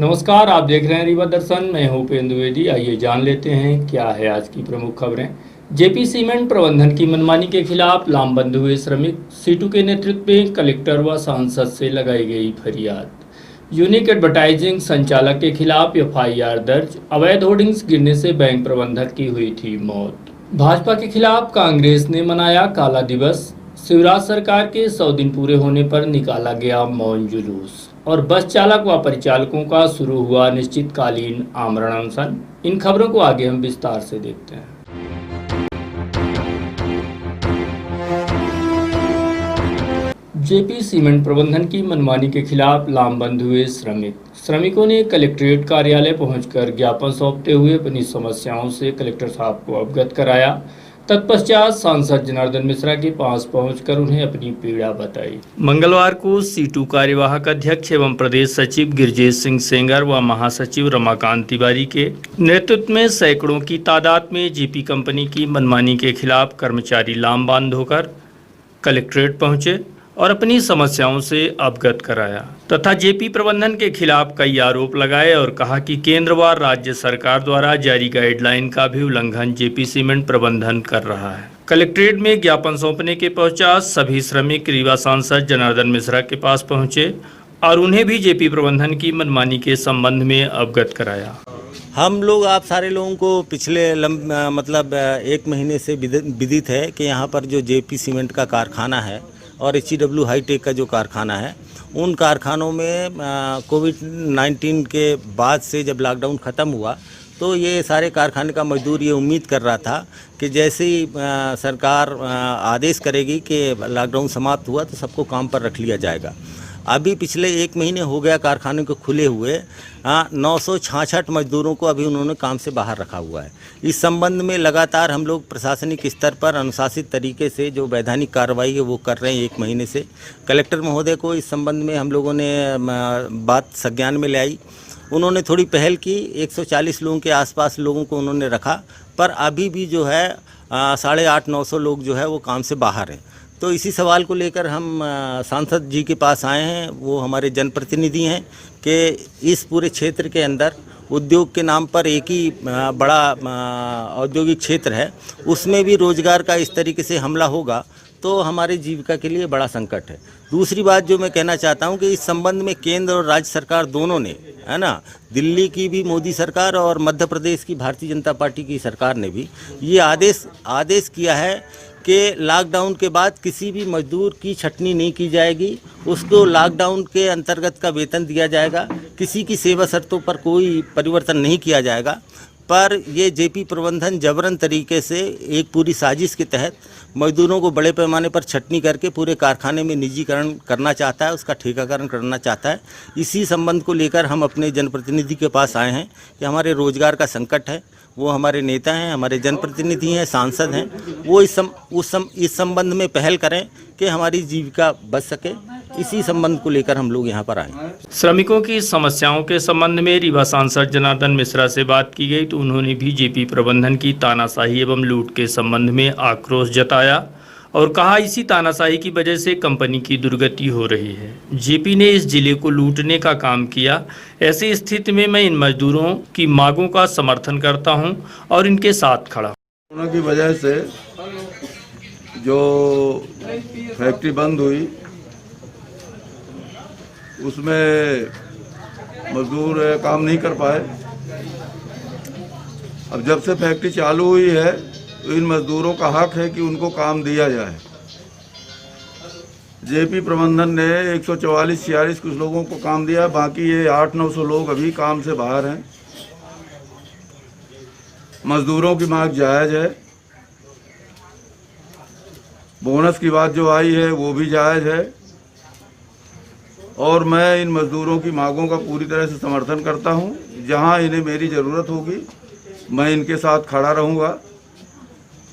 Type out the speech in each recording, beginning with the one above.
नमस्कार, आप देख रहे हैं रीवा दर्शन। मैं हूं उपेंद्र द्विवेदी। आइए जान लेते हैं क्या है आज की प्रमुख खबरें। जेपी सीमेंट प्रबंधन की मनमानी के खिलाफ लामबंद हुए श्रमिक। सीटू के नेतृत्व में कलेक्टर व सांसद से लगाई गई फरियाद। यूनिक एडवर्टाइजिंग संचालक के खिलाफ एफआईआर दर्ज। अवैध होर्डिंग्स गिरने से बैंक प्रबंधक की हुई थी मौत। भाजपा के खिलाफ कांग्रेस ने मनाया काला दिवस। शिवराज सरकार के 100 दिन पूरे होने पर निकाला गया मौन जुलूस। और बस चालक व परिचालकों का शुरू हुआ अनिश्चितकालीन आमरण अनशन। इन खबरों को आगे हम विस्तार से देखते हैं। जेपी सीमेंट प्रबंधन की मनमानी के खिलाफ लामबंद हुए श्रमिकों ने कलेक्ट्रेट कार्यालय पहुंचकर ज्ञापन सौंपते हुए अपनी समस्याओं से कलेक्टर साहब को अवगत कराया। तत्पश्चात सांसद जनार्दन मिश्रा के पास पहुंचकर उन्हें अपनी पीड़ा बताई। मंगलवार को सीटू कार्यवाहक अध्यक्ष एवं प्रदेश सचिव गिरजेश सिंह सेंगर व महासचिव रमाकांत तिवारी के नेतृत्व में सैकड़ों की तादाद में जेपी कंपनी की मनमानी के खिलाफ कर्मचारी लामबंद होकर कलेक्ट्रेट पहुंचे और अपनी समस्याओं से अवगत कराया तथा जेपी प्रबंधन के खिलाफ कई आरोप लगाए और कहा कि केंद्र व राज्य सरकार द्वारा जारी गाइडलाइन का भी उल्लंघन जेपी सीमेंट प्रबंधन कर रहा है। कलेक्ट्रेट में ज्ञापन सौंपने के पश्चात सभी श्रमिक रीवा सांसद जनार्दन मिश्रा के पास पहुंचे और उन्हें भी जेपी प्रबंधन की मनमानी के संबंध में अवगत कराया। हम लोग आप सारे लोगों को पिछले एक महीने से विदित है कि यहाँ पर जो जेपी सीमेंट का कारखाना है और HEW हाईटेक का जो कारखाना है, उन कारखानों में कोविड-19 के बाद से जब लॉकडाउन ख़त्म हुआ तो ये सारे कारखाने का मजदूर ये उम्मीद कर रहा था कि जैसे ही सरकार आदेश करेगी कि लॉकडाउन समाप्त हुआ तो सबको काम पर रख लिया जाएगा। अभी पिछले 1 महीने हो गया कारखाने को खुले हुए, 966 मजदूरों को अभी उन्होंने काम से बाहर रखा हुआ है। इस संबंध में लगातार हम लोग प्रशासनिक स्तर पर अनुशासित तरीके से जो वैधानिक कार्रवाई है वो कर रहे हैं 1 महीने से। कलेक्टर महोदय को इस संबंध में हम लोगों ने बात संज्ञान में ले आई। उन्होंने थोड़ी पहल की, 140 लोगों के आसपास लोगों को उन्होंने रखा, पर अभी भी जो है 850-900 लोग जो है वो काम से बाहर हैं। तो इसी सवाल को लेकर हम सांसद जी के पास आए हैं। वो हमारे जनप्रतिनिधि हैं कि इस पूरे क्षेत्र के अंदर उद्योग के नाम पर एक ही बड़ा औद्योगिक क्षेत्र है, उसमें भी रोजगार का इस तरीके से हमला होगा तो हमारे जीविका के लिए बड़ा संकट है। दूसरी बात जो मैं कहना चाहता हूं कि इस संबंध में केंद्र और राज्य सरकार दोनों ने, है ना, दिल्ली की भी मोदी सरकार और मध्य प्रदेश की भारतीय जनता पार्टी की सरकार ने भी ये आदेश किया है कि लॉकडाउन के बाद किसी भी मजदूर की छटनी नहीं की जाएगी, उसको लॉकडाउन के अंतर्गत का वेतन दिया जाएगा, किसी की सेवा शर्तों पर कोई परिवर्तन नहीं किया जाएगा। पर ये जेपी प्रबंधन जबरन तरीके से एक पूरी साजिश के तहत मजदूरों को बड़े पैमाने पर छटनी करके पूरे कारखाने में निजीकरण करना चाहता है, उसका ठेकाकरण करना चाहता है। इसी संबंध को लेकर हम अपने जनप्रतिनिधि के पास आए हैं कि हमारे रोजगार का संकट है। वो हमारे नेता हैं, हमारे जनप्रतिनिधि हैं, सांसद हैं, वो इस संबंध में पहल करें कि हमारी जीविका बच सके। इसी संबंध को लेकर हम लोग यहाँ पर आए। श्रमिकों की समस्याओं के संबंध में रीवा सांसद जनार्दन मिश्रा से बात की गई तो उन्होंने भी जेपी प्रबंधन की तानाशाही एवं लूट के संबंध में आक्रोश जताया और कहा इसी तानाशाही की वजह से कंपनी की दुर्गति हो रही है। जेपी ने इस जिले को लूटने का काम किया। ऐसी स्थिति में मैं इन मजदूरों की मांगों का समर्थन करता हूं और इनके साथ खड़ा। कोरोना की वजह से जो फैक्ट्री बंद हुई उसमें मजदूर काम नहीं कर पाए। अब जब से फैक्ट्री चालू हुई है तो इन मजदूरों का हक है कि उनको काम दिया जाए। जेपी प्रबंधन ने 144-46 कुछ लोगों को काम दिया, बाकी ये 800-900 लोग अभी काम से बाहर हैं। मजदूरों की मांग जायज़ है, बोनस की बात जो आई है वो भी जायज़ है और मैं इन मजदूरों की मांगों का पूरी तरह से समर्थन करता हूं। जहां इन्हें मेरी ज़रूरत होगी मैं इनके साथ खड़ा रहूंगा।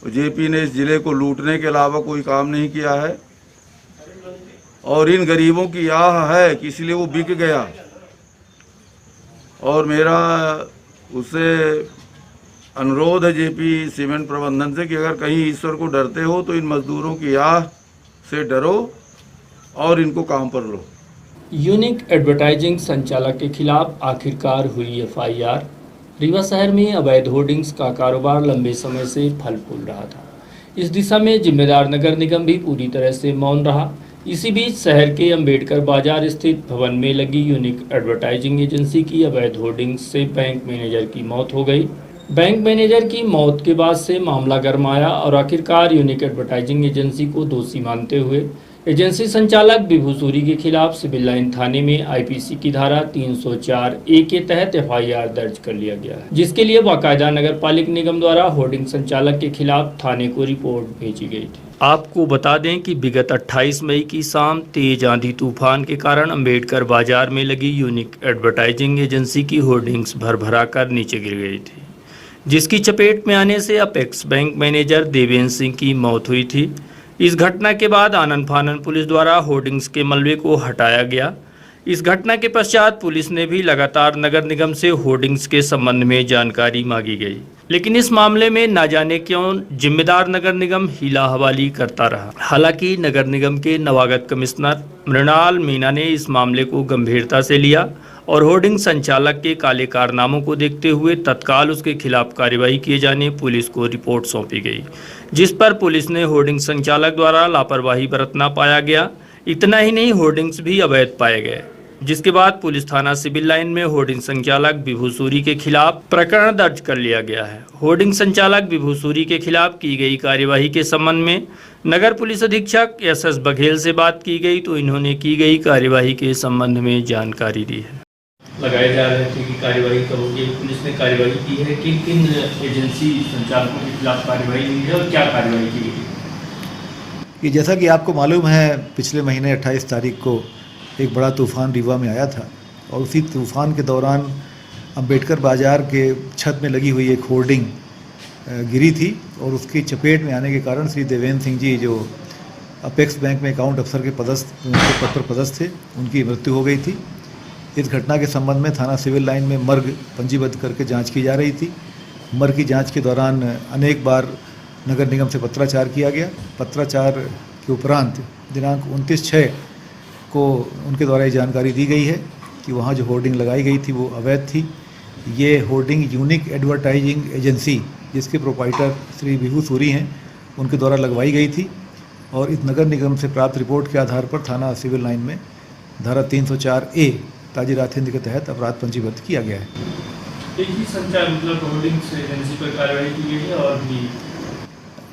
जेपी ने इस ज़िले को लूटने के अलावा कोई काम नहीं किया है और इन गरीबों की आह है कि इसलिए वो बिक गया। और मेरा उससे अनुरोध है जेपी सीमेंट प्रबंधन से कि अगर कहीं ईश्वर को डरते हो तो इन मजदूरों की आह से डरो और इनको काम पर लो। यूनिक एडवर्टाइजिंग संचालक के खिलाफ आखिरकार हुई एफआईआर। रीवा शहर में अवैध होर्डिंग्स का कारोबार लंबे समय से फल फूल रहा था। इस दिशा में जिम्मेदार नगर निगम भी पूरी तरह से मौन रहा। इसी बीच शहर के अंबेडकर बाजार स्थित भवन में लगी यूनिक एडवर्टाइजिंग एजेंसी की अवैध होर्डिंग्स से बैंक मैनेजर की मौत हो गई। बैंक मैनेजर की मौत के बाद से मामला गर्माया और आखिरकार यूनिक एडवर्टाइजिंग एजेंसी को दोषी मानते हुए एजेंसी संचालक विभू सूरी के खिलाफ सिविल लाइन थाने में आईपीसी की धारा 304A के तहत एफआईआर दर्ज कर लिया गया है, जिसके लिए बाकायदा नगर पालिक निगम द्वारा होर्डिंग संचालक के खिलाफ थाने को रिपोर्ट भेजी गई थी। आपको बता दें कि विगत 28 मई की शाम तेज आंधी तूफान के कारण अंबेडकर बाजार में लगी यूनिक एडवर्टाइजिंग एजेंसी की होर्डिंग्स भरभरा कर नीचे गिर गई थी, जिसकी चपेट में आने से apex bank manager Devendra Singh की मौत हुई थी। इस घटना के बाद आनन फानन पुलिस द्वारा होर्डिंग्स के मलबे को हटाया गया। इस घटना के पश्चात पुलिस ने भी लगातार नगर निगम से होर्डिंग्स के संबंध में जानकारी मांगी गई, लेकिन इस मामले में न जाने क्यों जिम्मेदार नगर निगम हीला हवाली करता रहा। हालांकि नगर निगम के नवागत कमिश्नर मृणाल मीना ने इस मामले को गंभीरता से लिया और होर्डिंग संचालक के काले कारनामों को देखते हुए तत्काल उसके खिलाफ कार्रवाई किए जाने पुलिस को रिपोर्ट सौंपी गई, जिस पर पुलिस ने होर्डिंग संचालक द्वारा लापरवाही बरतना पाया गया। इतना ही नहीं, होर्डिंग्स भी अवैध पाए गए, जिसके बाद पुलिस थाना सिविल लाइन में होर्डिंग संचालक विभू सूरी के खिलाफ प्रकरण दर्ज कर लिया गया है। होर्डिंग संचालक विभू सूरी के खिलाफ की गई कार्यवाही के संबंध में नगर पुलिस अधीक्षक एस बघेल से बात की गई तो इन्होंने की गई कार्यवाही के संबंध में जानकारी दी है। लगाए जा रहे थे कि कार्यवाही कब होगी, पुलिस ने कार्यवाही की है, किन किन एजेंसी संचालकों के खिलाफ कार्यवाही हुई है और क्या कार्यवाही की गई? कि जैसा कि आपको मालूम है, पिछले महीने 28 तारीख को एक बड़ा तूफ़ान रीवा में आया था और उसी तूफ़ान के दौरान अंबेडकर बाज़ार के छत में लगी हुई एक होर्डिंग गिरी थी और उसकी चपेट में आने के कारण श्री देवेंद्र सिंह जी, जो अपेक्स बैंक में अकाउंट अफसर के पद पर पदस्थ थे, उनकी मृत्यु हो गई थी। इस घटना के संबंध में थाना सिविल लाइन में मर्ग पंजीबद्ध करके जांच की जा रही थी। मर्ग की जांच के दौरान अनेक बार नगर निगम से पत्राचार किया गया। पत्राचार के उपरांत दिनांक 29/6 को उनके द्वारा ये जानकारी दी गई है कि वहाँ जो होर्डिंग लगाई गई थी वो अवैध थी। ये होर्डिंग यूनिक एडवर्टाइजिंग एजेंसी, जिसके प्रोपाइटर श्री विभू सूरी हैं, उनके द्वारा लगवाई गई थी और इस नगर निगम से प्राप्त रिपोर्ट के आधार पर थाना सिविल लाइन में धारा 304A ताजी राथिंद के तहत अपराध पंजीबद्ध किया गया है। एक ही संचार मतलब होर्डिंग्स एजेंसी पर कार्रवाई की गई है और भी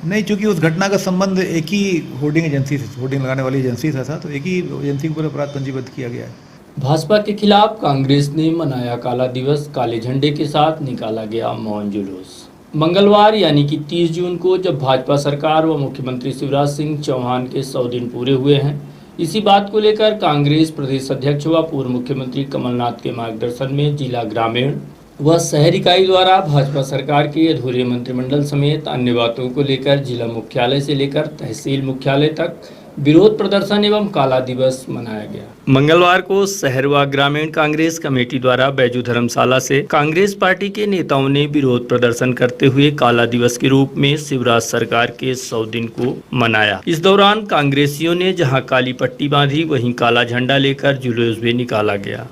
नहीं, चूँकि उस घटना का संबंध एक ही होर्डिंग एजेंसी से, होर्डिंग लगाने वाली एजेंसी से था, तो एक ही एजेंसी के ऊपर अपराध पंजीबद्ध किया गया है। भाजपा के खिलाफ कांग्रेस ने मनाया काला दिवस। काले झंडे के साथ निकाला गया मौन जुलूस। मंगलवार यानी कि 30 जून को जब भाजपा सरकार व मुख्यमंत्री शिवराज सिंह चौहान के 100 दिन पूरे हुए हैं, इसी बात को लेकर कांग्रेस प्रदेश अध्यक्ष व पूर्व मुख्यमंत्री कमलनाथ के मार्गदर्शन में जिला ग्रामीण व शहर इकाई द्वारा भाजपा सरकार के अधूरे मंत्रिमंडल समेत अन्य बातों को लेकर जिला मुख्यालय से लेकर तहसील मुख्यालय तक विरोध प्रदर्शन एवं काला दिवस मनाया गया। मंगलवार को शहर व ग्रामीण कांग्रेस कमेटी द्वारा बैजू धर्मशाला से कांग्रेस पार्टी के नेताओं ने विरोध प्रदर्शन करते हुए काला दिवस के रूप में शिवराज सरकार के 100 दिन को मनाया। इस दौरान कांग्रेसियों ने जहां काली पट्टी बांधी, वहीं काला झंडा लेकर जुलूस भी निकाला गया।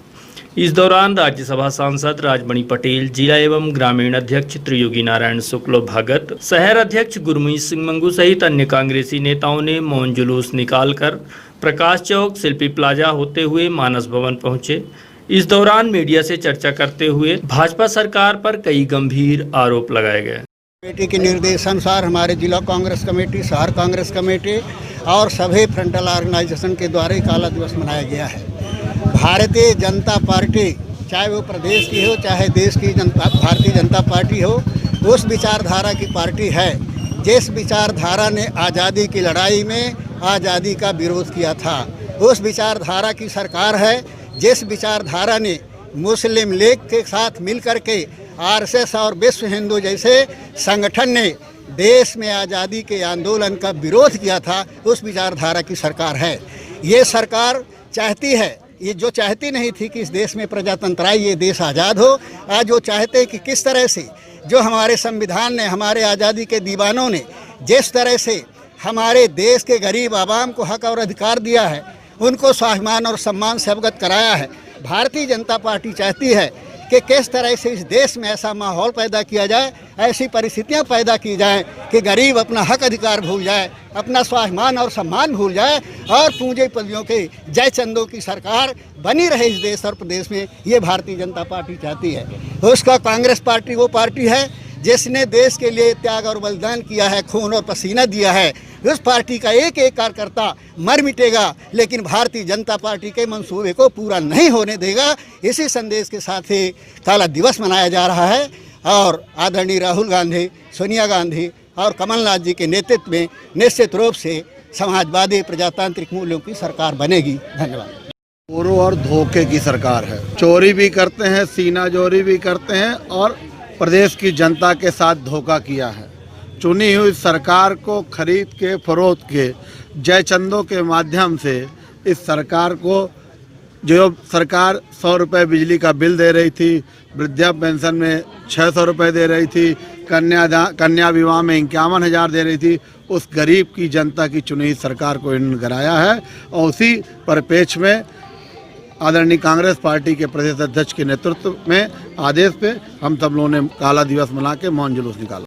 इस दौरान राज्यसभा सांसद राजमणि पटेल, जिला एवं ग्रामीण अध्यक्ष त्रियोगी नारायण शुक्ल भगत, शहर अध्यक्ष गुरमीत सिंह मंगू सहित अन्य कांग्रेसी नेताओं ने मौन जुलूस निकालकर प्रकाश चौक, शिल्पी प्लाजा होते हुए मानस भवन पहुंचे। इस दौरान मीडिया से चर्चा करते हुए भाजपा सरकार पर कई गंभीर आरोप लगाए गए। कमेटी के निर्देशानुसार हमारे जिला कांग्रेस कमेटी, शहर कांग्रेस कमेटी और सभी फ्रंटल ऑर्गेनाइजेशन के द्वारा काला दिवस मनाया गया है। भारतीय जनता पार्टी, चाहे वो प्रदेश की हो चाहे देश की भारतीय जनता पार्टी हो, उस विचारधारा की पार्टी है जिस विचारधारा ने आज़ादी की लड़ाई में आज़ादी का विरोध किया था। उस विचारधारा की सरकार है जिस विचारधारा ने मुस्लिम लीग के साथ मिलकर के आरएसएस और विश्व हिंदू जैसे संगठन ने देश में आज़ादी के आंदोलन का विरोध किया था। उस विचारधारा की सरकार है। ये सरकार चाहती है, ये जो चाहती नहीं थी कि इस देश में प्रजातंत्र आए, ये देश आज़ाद हो। आज वो चाहते कि किस तरह से जो हमारे संविधान ने, हमारे आज़ादी के दीवानों ने जिस तरह से हमारे देश के गरीब आवाम को हक और अधिकार दिया है, उनको स्वाभिमान और सम्मान से अवगत कराया है। भारतीय जनता पार्टी चाहती है कि किस तरह से इस देश में ऐसा माहौल पैदा किया जाए, ऐसी परिस्थितियां पैदा की जाएं कि गरीब अपना हक अधिकार भूल जाए, अपना स्वाभिमान और सम्मान भूल जाए और पूंजीपतियों के जय चंदों की सरकार बनी रहे इस देश और प्रदेश में। ये भारतीय जनता पार्टी चाहती है। उसका कांग्रेस पार्टी वो पार्टी है जिसने देश के लिए त्याग और बलिदान किया है, खून और पसीना दिया है। उस पार्टी का एक एक कार्यकर्ता मर मिटेगा, लेकिन भारतीय जनता पार्टी के मंसूबे को पूरा नहीं होने देगा। इसी संदेश के साथ ही काला दिवस मनाया जा रहा है और आदरणीय राहुल गांधी, सोनिया गांधी और कमलनाथ जी के नेतृत्व में निश्चित रूप से समाजवादी प्रजातांत्रिक मूल्यों की सरकार बनेगी। धन्यवाद। चोरों और धोखे की सरकार है। चोरी भी करते हैं, सीना जोरी भी करते हैं और प्रदेश की जनता के साथ धोखा किया है। चुनी हुई सरकार को खरीद के फरोख्त के जयचंदों के माध्यम से इस सरकार को, जो सरकार 100 रुपये बिजली का बिल दे रही थी, वृद्धा पेंशन में 600 रुपये दे रही थी, कन्या विवाह में 51,000 दे रही थी, उस गरीब की जनता की चुनी हुई सरकार को इन्होंने गिराया है। और उसी परिप्रेक्ष्य में आदरणीय कांग्रेस पार्टी के प्रदेश अध्यक्ष के नेतृत्व में आदेश पे हम सब लोगों ने काला दिवस मना के मौन जुलूस निकाला।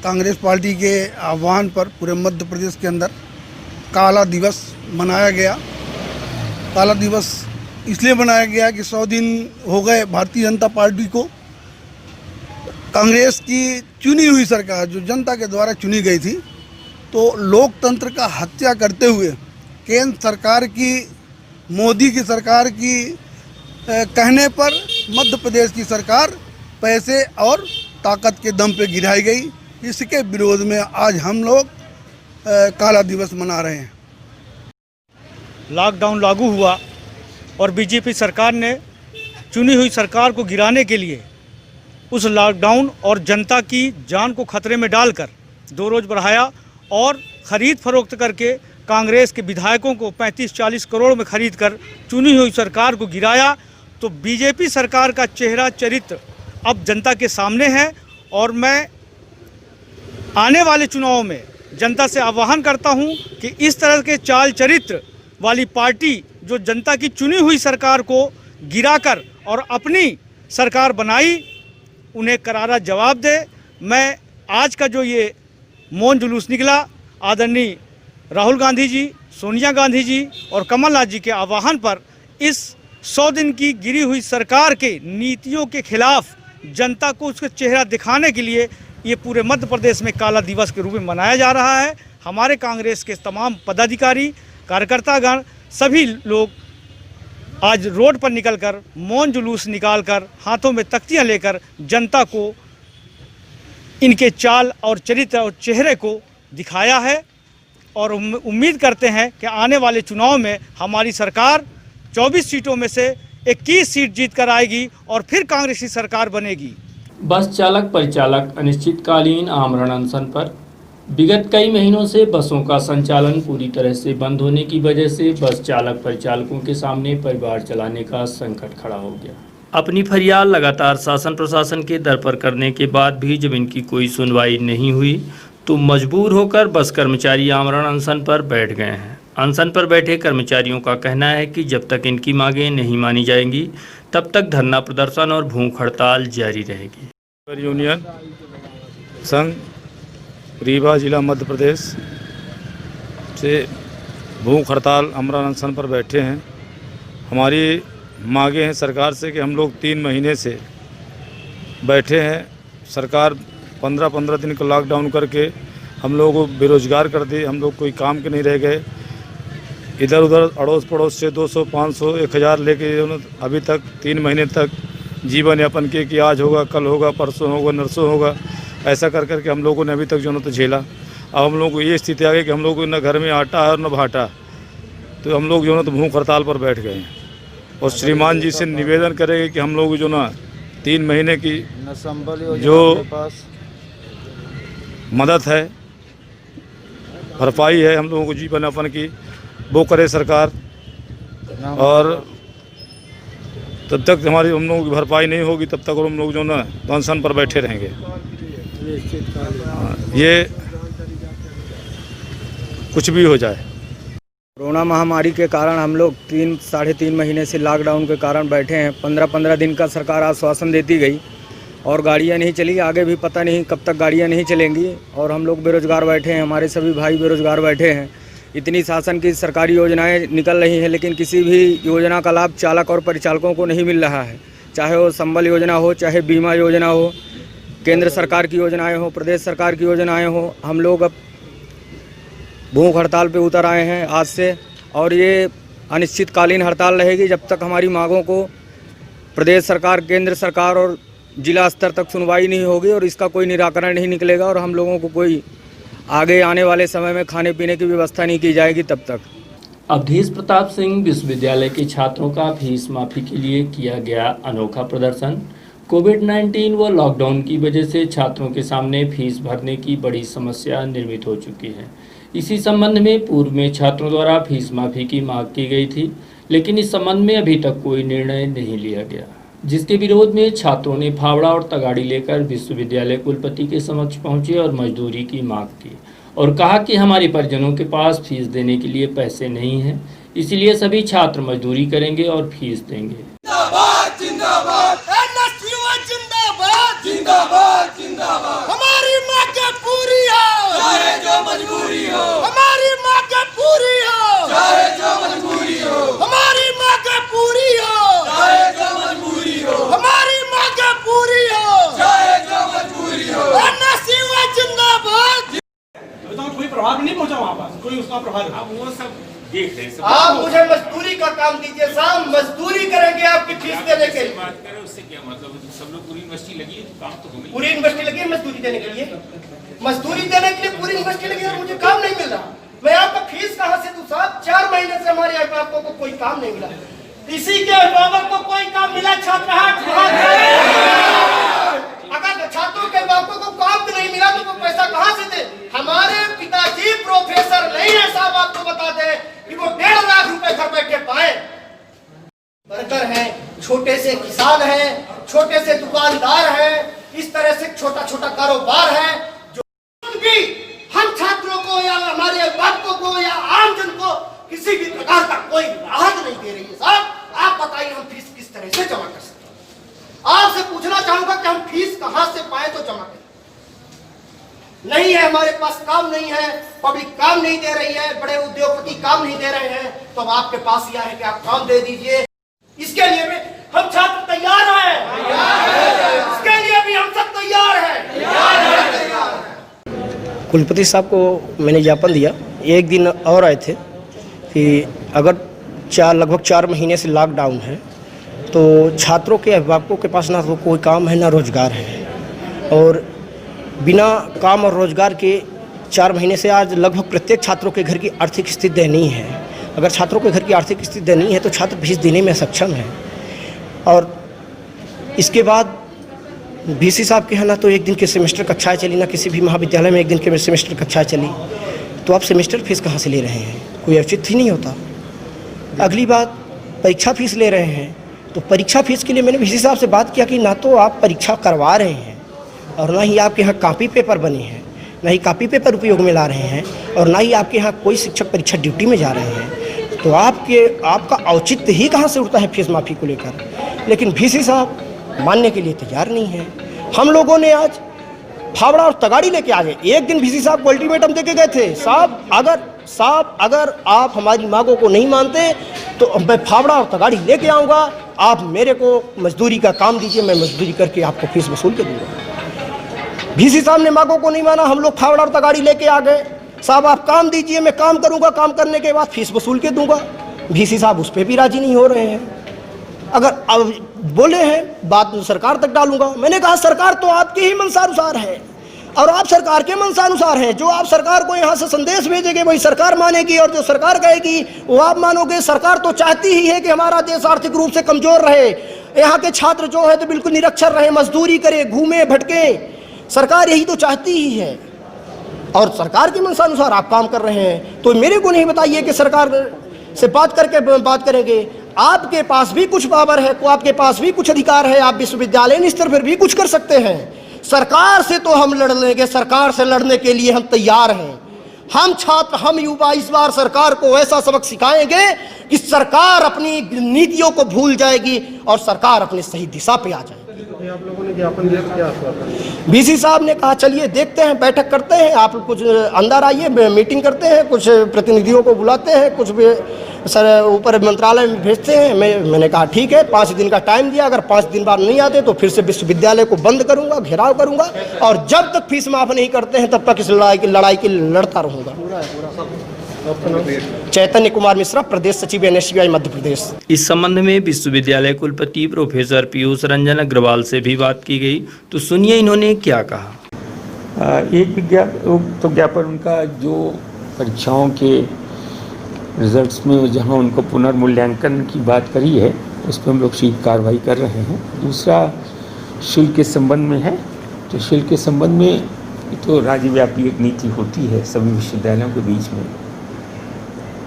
कांग्रेस पार्टी के आह्वान पर पूरे मध्य प्रदेश के अंदर काला दिवस मनाया गया। काला दिवस इसलिए मनाया गया कि 100 दिन हो गए भारतीय जनता पार्टी को। कांग्रेस की चुनी हुई सरकार जो जनता के द्वारा चुनी गई थी, तो लोकतंत्र का हत्या करते हुए केंद्र सरकार की, मोदी की सरकार की कहने पर मध्य प्रदेश की सरकार पैसे और ताकत के दम पे गिराई गई। इसके विरोध में आज हम लोग काला दिवस मना रहे हैं। लॉकडाउन लागू हुआ और बीजेपी सरकार ने चुनी हुई सरकार को गिराने के लिए उस लॉकडाउन और जनता की जान को खतरे में डालकर 2 रोज़ बढ़ाया और ख़रीद फरोख्त करके कांग्रेस के विधायकों को 35-40 करोड़ में खरीद कर चुनी हुई सरकार को गिराया। तो बीजेपी सरकार का चेहरा चरित्र अब जनता के सामने है और मैं आने वाले चुनाव में जनता से आह्वान करता हूं कि इस तरह के चाल चरित्र वाली पार्टी जो जनता की चुनी हुई सरकार को गिराकर और अपनी सरकार बनाई, उन्हें करारा जवाब दे। मैं आज का जो ये मौन जुलूस निकला, आदरणीय राहुल गांधी जी, सोनिया गांधी जी और कमलनाथ जी के आह्वान पर इस 100 दिन की गिरी हुई सरकार के नीतियों के खिलाफ जनता को उसका चेहरा दिखाने के लिए ये पूरे मध्य प्रदेश में काला दिवस के रूप में मनाया जा रहा है। हमारे कांग्रेस के तमाम पदाधिकारी, कार्यकर्तागण, सभी लोग आज रोड पर निकलकर मौन जुलूस निकालकर हाथों में तख्तियां लेकर जनता को इनके चाल और चरित्र और चेहरे को दिखाया है और उम्मीद करते हैं कि आने वाले चुनाव में हमारी सरकार 24 सीटों में से 21 सीट जीत कर आएगी और फिर कांग्रेस की सरकार बनेगी। बस चालक परिचालक अनिश्चितकालीन आमरण अनशन पर। विगत कई महीनों से बसों का संचालन पूरी तरह से बंद होने की वजह से बस चालक परिचालकों के सामने परिवार चलाने का संकट खड़ा हो गया। अपनी फरियाद लगातार शासन प्रशासन के दर पर करने के बाद भी जब इनकी कोई सुनवाई नहीं हुई तो मजबूर होकर बस कर्मचारी आमरण अनशन पर बैठ गए हैं। अनशन पर बैठे कर्मचारियों का कहना है कि जब तक इनकी मांगें नहीं मानी जाएंगी तब तक धरना प्रदर्शन और भूख हड़ताल जारी रहेगी। यूनियन संघ रीवा जिला मध्य प्रदेश से भूख हड़ताल आमरण अनशन पर बैठे हैं। हमारी मांगे हैं सरकार से कि हम लोग 3 महीने से बैठे हैं। सरकार 15-15 दिन का लॉकडाउन करके हम लोग को बेरोजगार कर दी। हम लोग कोई काम के नहीं रह गए। इधर उधर अड़ोस पड़ोस से 200, 500, 1000 लेके अभी तक 3 महीने तक जीवन यापन किए कि आज होगा, कल होगा, परसों होगा, नरसों होगा, ऐसा कर करके हम लोगों ने अभी तक जो न तो झेला। अब हम लोग को ये स्थिति आ गई कि हम लोग को न घर में आटा है और न भाटा, तो हम लोग जो न तो भूख हड़ताल पर बैठ गए हैं। और श्रीमान जी से निवेदन करेंगे कि हम लोग जो ना 3 महीने की जो मदद है, भरपाई है हम लोगों को जीवन यापन की, वो करे सरकार। और तब तक हमारी हम लोगों की भरपाई नहीं होगी तब तक हम लोग जो ना अनशन पर बैठे रहेंगे। ये कुछ भी हो जाए। कोरोना महामारी के कारण हम लोग 3-3.5 महीने से लॉकडाउन के कारण बैठे हैं। 15-15 दिन का सरकार आश्वासन देती गई और गाड़ियां नहीं चली। आगे भी पता नहीं कब तक गाड़ियां नहीं चलेंगी और हम लोग बेरोज़गार बैठे हैं। हमारे सभी भाई बेरोज़गार बैठे हैं। इतनी शासन की सरकारी योजनाएं निकल रही हैं, लेकिन किसी भी योजना का लाभ चालक और परिचालकों को नहीं मिल रहा है। चाहे वो संबल योजना हो, चाहे बीमा योजना हो, केंद्र सरकार की योजनाएँ हो, प्रदेश सरकार की योजनाएँ हो। हम लोग अब भूख हड़ताल पे उतर आए हैं आज से, और ये अनिश्चितकालीन हड़ताल रहेगी जब तक हमारी मांगों को प्रदेश सरकार, केंद्र सरकार और जिला स्तर तक सुनवाई नहीं होगी और इसका कोई निराकरण नहीं निकलेगा और हम लोगों को कोई आगे आने वाले समय में खाने पीने की व्यवस्था नहीं की जाएगी तब तक। अवधेश प्रताप सिंह विश्वविद्यालय के छात्रों का फीस माफी के लिए किया गया अनोखा प्रदर्शन। कोविड-19 व लॉकडाउन की वजह से छात्रों के सामने फीस भरने की बड़ी समस्या निर्मित हो चुकी है। इसी संबंध में पूर्व में छात्रों द्वारा फीस माफी की मांग की गई थी, लेकिन इस संबंध में अभी तक कोई निर्णय नहीं लिया गया, जिसके विरोध में छात्रों ने फावड़ा और तगाड़ी लेकर विश्वविद्यालय कुलपति के समक्ष पहुंचे और मजदूरी की मांग की और कहा कि हमारे परिजनों के पास फीस देने के लिए पैसे नहीं हैं, इसलिए सभी छात्र मजदूरी करेंगे और फीस देंगे। जिंदाबाद जिंदाबाद जिंदाबाद जिंदाबाद जिंदाबाद हमारी मांगें पूरी हो, चाहे जो मजबूरी हो। हमारी मांगें पूरी हो, चाहे जो मजबूरी हो। हमारी मांगें पूरी हो, चाहे जो मजबूरी हो। हमारी मांगें पूरी हो, चाहे जो मजबूरी हो। जिंदाबाद। तो कोई प्रभाव नहीं पहुंचा वहाँ पर, कोई उसका प्रभाव वो सब देख रहे हैं। आप मुझे मजदूरी का काम दीजिए साहब, मजदूरी करेंगे आपकी फीस देने के लिए। बात करें उससे क्या मतलब, सब लोग पूरी यूनिवर्सिटी लगी है तो काम तो होगी। पूरी यूनिवर्सिटी लगी है मजदूरी देने के लिए, मजदूरी देने के लिए पूरी यूनिवर्सिटी लगी है, मुझे काम नहीं मिल रहा। मैं आपका फीस कहाँ से दूं साहब? 4 महीने से हमारे अभिभावकों को कोई काम नहीं मिला। इसी के अभिभावक को कोई काम मिला छात्र अगर छात्रों के अभिभावकों को काम नहीं मिला तो वो पैसा कहाँ से दे? हमारे पिताजी प्रोफेसर नहीं है साहब, आपको बता दें कि वो 1.5 लाख रुपए घर बैठे पाए। वर्कर हैं, छोटे से किसान हैं, छोटे से दुकानदार हैं, इस तरह से छोटा छोटा कारोबार है जो भी हम छात्रों को या हमारे अभिभावकों को या आमजन को किसी भी प्रकार का कोई राहत नहीं दे रही है साहब। आप बताइए हम फीस किस तरह से जमा कर सकते हैं? आपसे पूछना चाहूंगा कि हम फीस कहां से पाए तो जमा करें। नहीं है हमारे पास, काम नहीं है, पब्लिक काम नहीं दे रही है, बड़े उद्योगपति काम नहीं दे रहे हैं, तो अब आपके पास यह है कि आप काम दे दीजिए। इसके लिए भी हम छात्र तैयार हैं, इसके लिए भी हम सब तैयार हैं। कुलपति साहब को मैंने ज्ञापन दिया, एक दिन और आए थे कि अगर लगभग 4 महीने से लॉकडाउन है तो छात्रों के अभिभावकों के पास ना तो कोई काम है ना रोजगार है, और बिना काम और रोजगार के 4 महीने से आज लगभग प्रत्येक छात्रों के घर की आर्थिक स्थिति दयनीय है। अगर छात्रों के घर की आर्थिक स्थिति दयनीय है तो छात्र फीस देने में सक्षम है। और इसके बाद बीसी साहब के यहाँ ना तो एक दिन के सेमेस्टर कक्षाएँ चली, ना किसी भी महाविद्यालय में एक दिन के सेमेस्टर कक्षाएँ चली, तो आप सेमेस्टर फीस कहाँ से ले रहे हैं? कोई औचित्य ही नहीं होता। अगली बात, परीक्षा फीस ले रहे हैं, तो परीक्षा फीस के लिए मैंने बीसी साहब से बात किया कि ना तो आप परीक्षा करवा रहे हैं और ना ही आपके यहाँ कॉपी पेपर बने हैं, ना ही कॉपी पेपर उपयोग में ला रहे हैं, और ना ही आपके यहाँ कोई शिक्षक परीक्षा ड्यूटी में जा रहे हैं, तो आपका औचित्य ही कहाँ से उठता है फीस माफ़ी को लेकर? लेकिन बीसी साहब मानने के लिए तैयार नहीं है। हम लोगों ने आज फावड़ा और तगाड़ी लेके आ गए। एक दिन बीसी साहब को अल्टीमेटम देके गए थे, साहब अगर आप हमारी मांगों को नहीं मानते तो मैं फावड़ा और तगाड़ी लेके आऊँगा, आप मेरे को मजदूरी का काम दीजिए, मैं मजदूरी करके आपको फीस वसूल के दूँगा। बीसी साहब ने मांगों को नहीं माना, हम लोग फावड़ा और तगाड़ी लेके आ गए। साहब आप काम दीजिए, मैं काम करूँगा, काम करने के बाद फीस वसूल के दूँगा। बीसी साहब उस पर भी राजी नहीं हो रहे हैं। अगर अब बोले हैं बात सरकार तक डालूंगा, मैंने कहा सरकार तो आपके ही मंशानुसार है और आप सरकार के मंशानुसार हैं। जो आप सरकार को यहाँ से संदेश भेजेंगे वही सरकार मानेगी, और जो सरकार कहेगी वो आप मानोगे। सरकार तो चाहती ही है कि हमारा देश आर्थिक रूप से कमज़ोर रहे, यहाँ के छात्र जो है तो बिल्कुल निरक्षर रहे, मजदूरी करे, घूमे भटके। सरकार यही तो चाहती ही है, और सरकार के मंशानुसार आप काम कर रहे हैं। तो मेरे को नहीं बताइए कि सरकार से बात करके बात करेंगे। आपके पास भी कुछ पावर है, आपके पास भी कुछ अधिकार है, आप विश्वविद्यालय स्तर पर भी कुछ कर सकते हैं। सरकार से तो हम लड़ लेंगे, सरकार से लड़ने के लिए हम तैयार हैं। हम छात्र, हम युवा इस बार सरकार को ऐसा सबक सिखाएंगे कि सरकार अपनी नीतियों को भूल जाएगी और सरकार अपनी सही दिशा पे आ जाएगी। आप लोगों ने ज्ञापन दिया, क्या आश्वासन? बीसी साहब ने कहा चलिए देखते हैं, बैठक करते हैं, आप कुछ अंदर आइए, मीटिंग करते हैं, कुछ प्रतिनिधियों को बुलाते हैं, कुछ भी सर ऊपर मंत्रालय में भेजते हैं। मैंने कहा ठीक है, 5 दिन का टाइम दिया, अगर 5 दिन बाद नहीं आते तो फिर से विश्वविद्यालय को बंद करूंगा, घेराव करूंगा, और जब तक फीस माफ नहीं करते हैं तब तक इस लड़ाई की लड़ता रहूंगा। चैतन्य कुमार मिश्रा, प्रदेश सचिव NSCI मध्य प्रदेश। इस संबंध में विश्वविद्यालय कुलपति प्रोफेसर पीयूष रंजन अग्रवाल से भी बात की गई, तो सुनिए इन्होंने क्या कहा। एक ज्ञापन उनका जो परीक्षाओं के रिजल्ट्स में जहां उनको पुनर्मूल्यांकन की बात करी है, उस पर हम लोग शीघ्र कार्रवाई कर रहे हैं। दूसरा शुल्क के संबंध में है, तो शुल्क के संबंध में तो राज्यव्यापी एक नीति होती है सभी विश्वविद्यालयों के बीच में,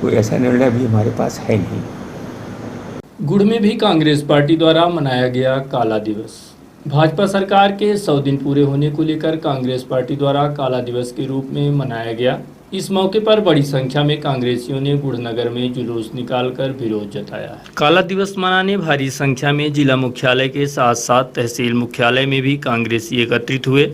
कोई ऐसा निर्णय भी हमारे पास है नहीं। गुड़ में भी कांग्रेस पार्टी द्वारा मनाया गया काला दिवस। भाजपा सरकार के 100 दिन पूरे होने को लेकर कांग्रेस पार्टी द्वारा काला दिवस के रूप में मनाया गया। इस मौके पर बड़ी संख्या में कांग्रेसियों ने गुड़ नगर में जुलूस निकालकर विरोध जताया है। काला दिवस मनाने भारी संख्या में जिला मुख्यालय के साथ साथ तहसील मुख्यालय में भी कांग्रेसी एकत्रित हुए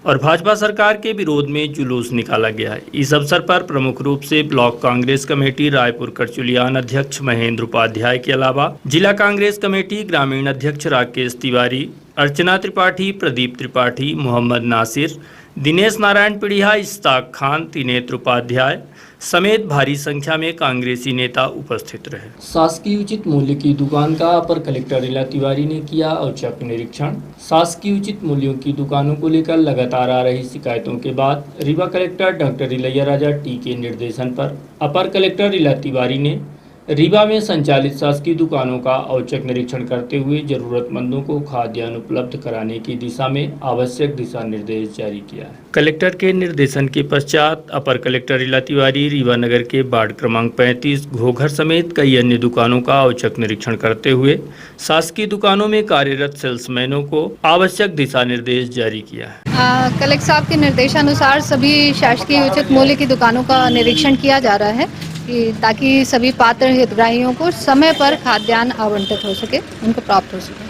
और भाजपा सरकार के विरोध में जुलूस निकाला गया है। इस अवसर पर प्रमुख रूप से ब्लॉक कांग्रेस कमेटी रायपुर करचुलियान अध्यक्ष महेंद्र उपाध्याय के अलावा जिला कांग्रेस कमेटी ग्रामीण अध्यक्ष राकेश तिवारी, अर्चना त्रिपाठी, प्रदीप त्रिपाठी, मोहम्मद नासिर, दिनेश नारायण पिड़िया, इस्ताक खान, त्रिनेत्र उपाध्याय समेत भारी संख्या में कांग्रेसी नेता उपस्थित रहे। शासकीय उचित मूल्य की दुकान का अपर कलेक्टर रीला तिवारी ने किया औचक निरीक्षण। शासकीय उचित मूल्यों की दुकानों को लेकर लगातार आ रही शिकायतों के बाद Rewa collector doctor Ilaiyaraaja T के निर्देशन पर अपर कलेक्टर रीला तिवारी ने रीवा में संचालित शासकीय दुकानों का औचक निरीक्षण करते हुए जरूरतमंदों को खाद्यान्न उपलब्ध कराने की दिशा में आवश्यक दिशा निर्देश जारी किया है। कलेक्टर के निर्देशन के पश्चात अपर कलेक्टर रीला तिवारी रीवा नगर के वार्ड क्रमांक 35 घोघर समेत कई अन्य दुकानों का औचक निरीक्षण करते हुए शासकीय दुकानों में कार्यरत सेल्समैनों को आवश्यक दिशा निर्देश जारी किया है। कलेक्टर साहब के निर्देशानुसार सभी शासकीय उचित मूल्य की दुकानों का निरीक्षण किया जा रहा है ताकि सभी पात्र हितग्राहियों को समय पर खाद्यान्न आवंटित हो सके, उनको प्राप्त हो सके।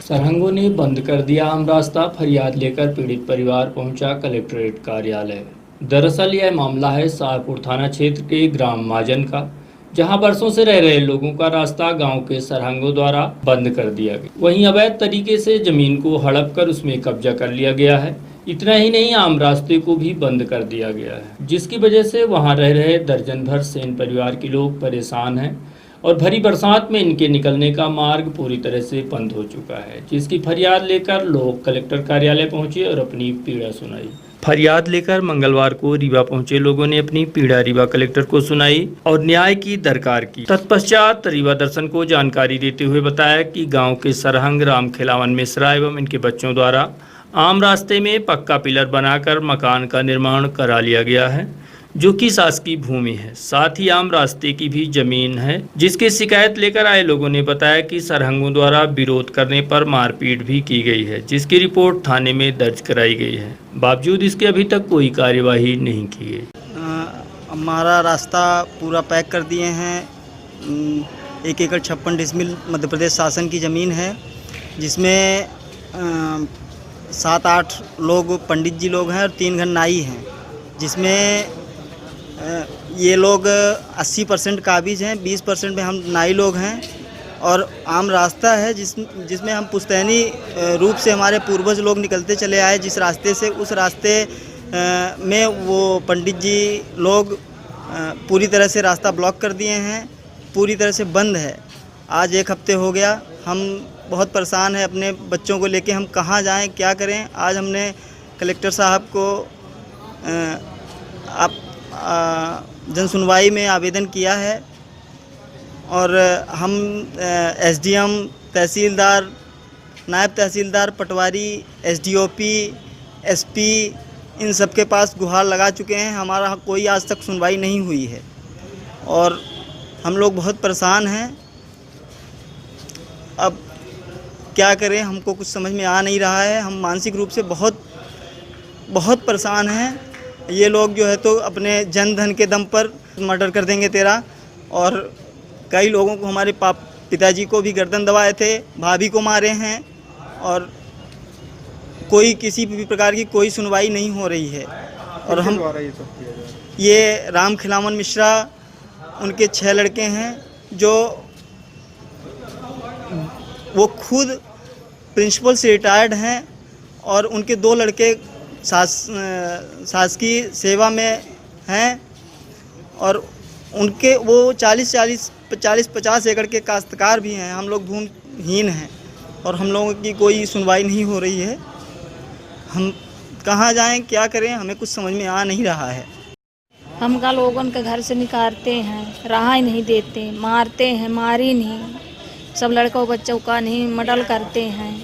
सरहंगों ने बंद कर दिया आम रास्ता, फरियाद लेकर पीड़ित परिवार पहुंचा कलेक्ट्रेट कार्यालय। दरअसल यह मामला है शाहपुर थाना क्षेत्र के ग्राम माजन का, जहां बरसों से रह रहे लोगों का रास्ता गांव के सरहंगों द्वारा बंद कर दिया गया। वहीं अवैध तरीके से जमीन को हड़प कर उसमें कब्जा कर लिया गया है। इतना ही नहीं, आम रास्ते को भी बंद कर दिया गया है, जिसकी वजह से वहां रह रहे दर्जन भर सेन परिवार के लोग परेशान हैं और भरी बरसात में इनके निकलने का मार्ग पूरी तरह से बंद हो चुका है, जिसकी फरियाद लेकर लोग कलेक्टर कार्यालय पहुंचे और अपनी पीड़ा सुनाई। फरियाद लेकर मंगलवार को रीवा पहुंचे लोगों ने अपनी पीड़ा रीवा कलेक्टर को सुनाई और न्याय की दरकार की। तत्पश्चात रीवा दर्शन को जानकारी देते हुए बताया कि गाँव के सरहंग राम खिलावन मिश्रा एवं इनके बच्चों द्वारा आम रास्ते में पक्का पिलर बनाकर मकान का निर्माण करा लिया गया है, जो कि शासकीय भूमि है। साथ ही आम रास्ते की भी जमीन है, जिसकी शिकायत लेकर आए लोगों ने बताया कि सरहंगों द्वारा विरोध करने पर मारपीट भी की गई है, जिसकी रिपोर्ट थाने में दर्ज कराई गई है। बावजूद इसके अभी तक कोई कार्यवाही नहीं की गई। हमारा रास्ता पूरा पैक कर दिए हैं। 1 एकड़ 56 डिसमिल मध्य प्रदेश शासन की ज़मीन है, जिसमें 7-8 लोग पंडित जी लोग हैं और 3 घर नाई हैं, जिसमें ये लोग 80% काबिज हैं, 20% में हम नाई लोग हैं। और आम रास्ता है जिसमें हम पुश्तैनी रूप से हमारे पूर्वज लोग निकलते चले आए जिस रास्ते से, उस रास्ते में वो पंडित जी लोग पूरी तरह से रास्ता ब्लॉक कर दिए हैं, पूरी तरह से बंद है। आज 1 हफ्ते हो गया, हम बहुत परेशान हैं अपने बच्चों को लेके, हम कहाँ जाएं, क्या करें। आज हमने कलेक्टर साहब को जन सुनवाई में आवेदन किया है और हम SDM, तहसीलदार, नायब तहसीलदार, पटवारी, SDOP, SP इन सब के पास गुहार लगा चुके हैं। हमारा कोई आज तक सुनवाई नहीं हुई है और हम लोग बहुत परेशान हैं। अब क्या करें, हमको कुछ समझ में आ नहीं रहा है। हम मानसिक रूप से बहुत परेशान हैं ये लोग जो है तो अपने जनधन के दम पर मर्डर कर देंगे तेरा। और कई लोगों को, हमारे पिताजी को भी गर्दन दबाए थे, भाभी को मारे हैं, और कोई किसी भी प्रकार की कोई सुनवाई नहीं हो रही है। और हम ये राम खिलावन मिश्रा, उनके 6 लड़के हैं जो वो खुद प्रिंसिपल से रिटायर्ड हैं, और उनके 2 लड़के शासकीय सेवा में हैं, और उनके वो 40-50 एकड़ के काश्तकार भी हैं। हम लोग भूमिहीन हैं और हम लोगों की कोई सुनवाई नहीं हो रही है। हम कहाँ जाएं, क्या करें, हमें कुछ समझ में आ नहीं रहा है। हम का लोगों के घर से निकालते हैं, रहा ही नहीं देते, मारते हैं, मारी नहीं, सब लड़कों बच्चों का नहीं मर्डर करते हैं।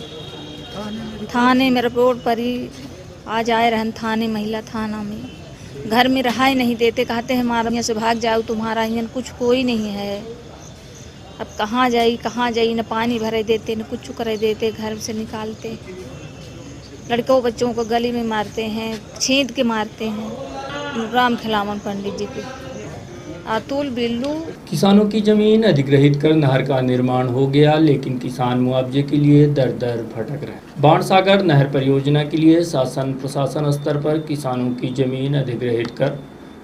थाने में रिपोर्ट पर ही आ जाए रहन, थाने महिला थाना में घर में रहा ही नहीं देते, कहते हैं हमारा यहाँ से भाग जाओ, तुम्हारा यहाँ कुछ कोई नहीं है। अब कहाँ जाई, न पानी भरे देते, न कुछ करे देते, घर से निकालते, लड़कों बच्चों को गली में मारते हैं, छींट के मारते हैं। राम खिलावन पंडित जी के अतुल बिल्लू। किसानों की जमीन अधिग्रहित कर नहर का निर्माण हो गया, लेकिन किसान मुआवजे के लिए दर दर भटक रहे। बाणसागर नहर परियोजना के लिए शासन प्रशासन स्तर पर किसानों की जमीन अधिग्रहित कर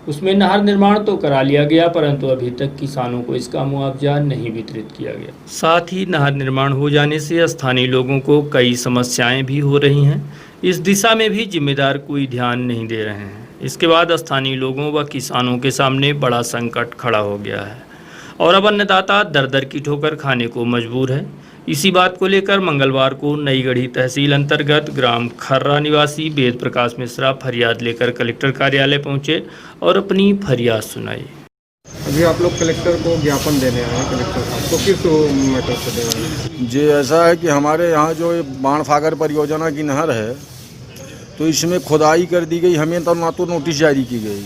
उसमें नहर निर्माण तो करा लिया गया, परंतु अभी तक किसानों को इसका मुआवजा नहीं वितरित किया गया। साथ ही नहर निर्माण हो जाने से स्थानीय लोगों को कई समस्याएं भी हो रही हैं। इस दिशा में भी जिम्मेदार कोई ध्यान नहीं दे रहे हैं। इसके बाद स्थानीय लोगों व किसानों के सामने बड़ा संकट खड़ा हो गया है और अब अन्नदाता दर दर की ठोकर खाने को मजबूर है। इसी बात को लेकर मंगलवार को नई गढ़ी तहसील अंतर्गत ग्राम खर्रा निवासी वेद प्रकाश मिश्रा फरियाद लेकर कलेक्टर कार्यालय पहुंचे और अपनी फरियाद सुनाई। अभी आप लोग कलेक्टर को ज्ञापन देने आए हैं, कलेक्टर साहब को किस मैटर से दे रहे हैं? जी, ऐसा है कि हमारे यहाँ जो बाणसागर परियोजना की नहर है, तो इसमें खुदाई कर दी गई। हमें तो ना तो नोटिस जारी की गई,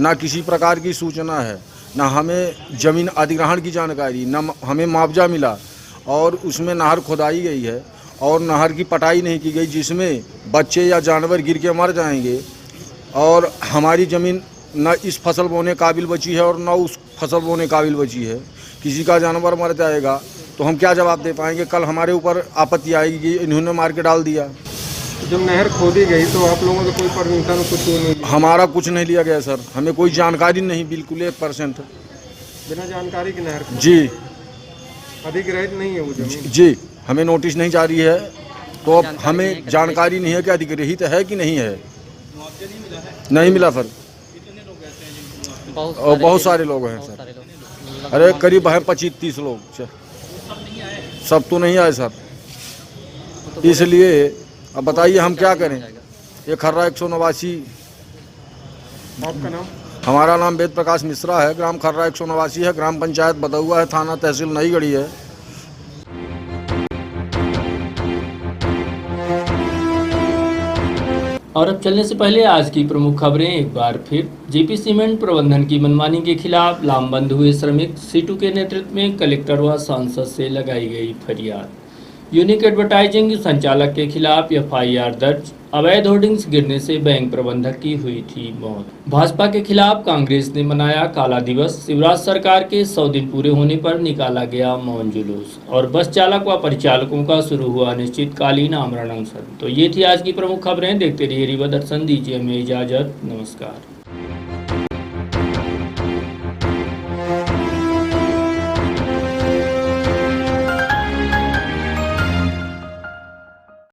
ना किसी प्रकार की सूचना है, ना हमें ज़मीन अधिग्रहण की जानकारी, ना हमें मुआवजा मिला। और उसमें नहर खुदाई गई है और नहर की पटाई नहीं की गई, जिसमें बच्चे या जानवर गिर के मर जाएंगे। और हमारी ज़मीन न इस फसल बोने काबिल बची है और न उस फसल बोने काबिल बची है। किसी का जानवर मर जाएगा तो हम क्या जवाब दे पाएंगे? कल हमारे ऊपर आपत्ति आएगी कि इन्होंने मार के डाल दिया। जब नहर खोदी गई तो आप लोगों को कोई परमिशन कुछ नहीं? हमारा कुछ नहीं लिया गया सर, हमें कोई जानकारी नहीं, बिल्कुल 1%। बिना जानकारी की नहर? जी, अधिग्रहित नहीं है वो जमीन? जी, हमें नोटिस नहीं जारी है, तो अब हमें जानकारी नहीं है कि अधिग्रहित है कि नहीं है। नहीं मिला सर। और बहुत सारे लोग हैं सर, अरे करीब है 25-30 लोग। सब तो नहीं आए सर, इसलिए अब बताइए हम क्या करें। ये खर्रा 189। आपका नाम? हमारा नाम वेद प्रकाश मिश्रा है, ग्राम खर्रा 189 है, ग्राम पंचायत बदौआ है, थाना तहसील नई गढ़ी है। और अब चलने से पहले आज की प्रमुख खबरें एक बार फिर। जेपी सीमेंट प्रबंधन की मनमानी के खिलाफ लामबंद हुए श्रमिक। सीटू के नेतृत्व में कलेक्टर व सांसद से लगाई गई फरियाद। यूनिक एडवर्टाइजिंग संचालक के खिलाफ एफआईआर दर्ज। अवैध होर्डिंग्स गिरने से बैंक प्रबंधक की हुई थी मौत। भाजपा के खिलाफ कांग्रेस ने मनाया काला दिवस। शिवराज सरकार के 100 दिन पूरे होने पर निकाला गया मौन जुलूस। और बस चालक व परिचालकों का शुरू हुआ अनिश्चितकालीन आमरण अनशन। तो ये थी आज की प्रमुख खबरें। देखते रहिए रीवा दर्शन। दीजिए हमें इजाजत। नमस्कार।